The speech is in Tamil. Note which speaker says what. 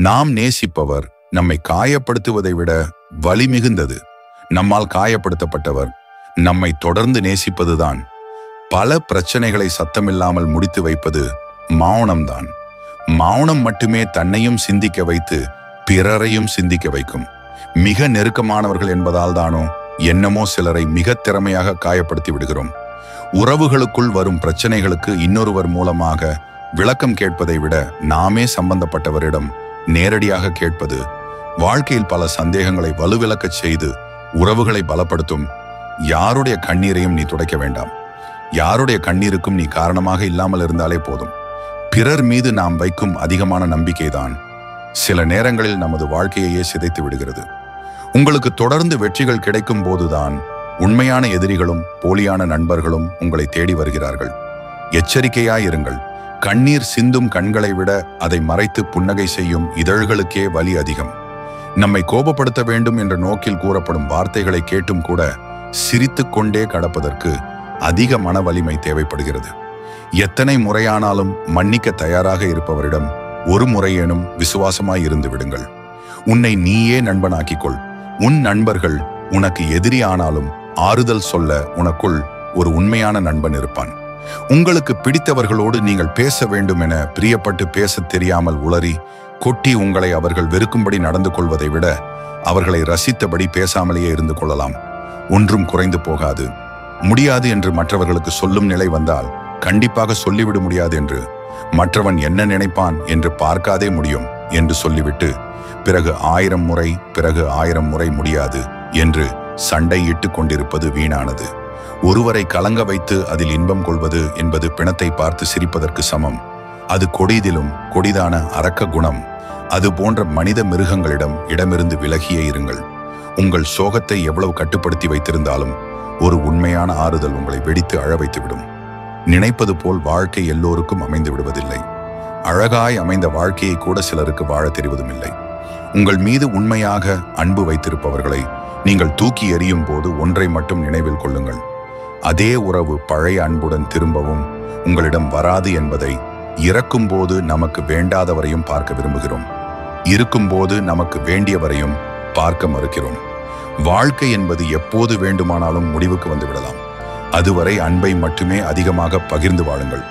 Speaker 1: நாம் நேசிப்பவர் நம்மை காயப்படுத்துவதை விட வலி மிகுந்தது. நம்மால் காயப்படுத்தப்பட்டவர் நம்மை தொடர்ந்து நேசிப்பதுதான். பல பிரச்சனைகளை சத்தமில்லாமல் முடித்து வைப்பது மௌனம்தான். மௌனம் மட்டுமே தன்னையும் சிந்திக்க வைத்து பிறரையும் சிந்திக்க வைக்கும். மிக நெருக்கமானவர்கள் என்பதால் தானோ என்னமோ சிலரை மிக திறமையாக காயப்படுத்தி விடுகிறோம். உறவுகளுக்குள் வரும் பிரச்சனைகளுக்கு இன்னொருவர் மூலமாக விளக்கம் கேட்பதை விட நாமே சம்பந்தப்பட்டவரிடம் நேரடியாக கேட்பது வாழ்க்கையில் பல சந்தேகங்களை வலுவிளக்கச் செய்து உறவுகளை பலப்படுத்தும். யாருடைய கண்ணீரையும் நீ துடைக்க வேண்டாம். யாருடைய கண்ணீருக்கும் நீ காரணமாக இல்லாமல் இருந்தாலே போதும். பிறர் மீது நாம் வைக்கும் அதிகமான நம்பிக்கைதான் சில நேரங்களில் நமது வாழ்க்கையையே சிதைத்து விடுகிறது. உங்களுக்கு தொடர்ந்து வெற்றிகள் கிடைக்கும் போதுதான் உண்மையான எதிரிகளும் போலியான நண்பர்களும் உங்களை தேடி வருகிறார்கள். எச்சரிக்கையாயிருங்கள். கண்ணீர் சிந்தும் கண்களை விட அதை மறைத்து புன்னகை செய்யும் இதழ்களுக்கே வலி அதிகம். நம்மை கோபப்படுத்த வேண்டும் என்ற நோக்கில் கூறப்படும் வார்த்தைகளை கேட்டும் கூட சிரித்து கொண்டே கடப்பதற்கு அதிக மன வலிமை தேவைப்படுகிறது. எத்தனை முறையானாலும் மன்னிக்க தயாராக இருப்பவரிடம் ஒரு முறையேனும் விசுவாசமாய் இருந்து விடுங்கள். உன்னை நீயே நண்பனாக்கிக்கொள். உன் நண்பர்கள் உனக்கு எதிரி ஆனாலும் ஆறுதல் சொல்ல உனக்குள் ஒரு உண்மையான நண்பன் இருப்பான். உங்களுக்கு பிடித்தவர்களோடு நீங்கள் பேச வேண்டும் என பிரியப்பட்டு பேசத் தெரியாமல் உளறி கொட்டி உங்களை அவர்கள் வெறுக்கும்படி நடந்து கொள்வதை விட அவர்களை ரசித்தபடி பேசாமலேயே இருந்து கொள்ளலாம். ஒன்றும் குறைந்து போகாது. முடியாது என்று மற்றவர்களுக்கு சொல்லும் நிலை வந்தால் கண்டிப்பாக சொல்லிவிட முடியாது என்று, மற்றவன் என்ன நினைப்பான் என்று பார்க்காதே முடியும் என்று சொல்லிவிட்டு பிறகு 1000 முறை முடியாது என்று சண்டை இட்டு கொண்டிருப்பது வீணானது. ஒருவரை கலங்க வைத்து அதில் இன்பம் கொள்வது என்பது பிணத்தை பார்த்து சிரிப்பதற்கு சமம். அது கொடிதிலும் கொடிதான அரக்க குணம். அது போன்ற மனித மிருகங்களிடம் இடமிருந்து விலகியே இருங்கள். உங்கள் சோகத்தை எவ்வளவு கட்டுப்படுத்தி வைத்திருந்தாலும் ஒரு உண்மையான ஆறுதல் உங்களை வெடித்து அழ வைத்துவிடும். நினைப்பது போல் வாழ்க்கை எல்லோருக்கும் அமைந்து விடுவதில்லை. அழகாய் அமைந்த வாழ்க்கையை கூட சிலருக்கு வாழ தெரிவதும் இல்லை. உங்கள் மீது உண்மையாக அன்பு வைத்திருப்பவர்களை நீங்கள் தூக்கி எறியும் போது ஒன்றை மட்டும் நினைவில் கொள்ளுங்கள். அதே உறவு பழைய அன்புடன் திரும்பவும் உங்களிடம் வராது என்பதை. இறக்கும்போது நமக்கு வேண்டாதவரையும் பார்க்க விரும்புகிறோம். இருக்கும்போது நமக்கு வேண்டியவரையும் பார்க்க மறுக்கிறோம். வாழ்க்கை என்பது எப்போது வேண்டுமானாலும் முடிவுக்கு வந்துவிடலாம். அதுவரை அன்பை மட்டுமே அதிகமாக பகிர்ந்து வாழுங்கள்.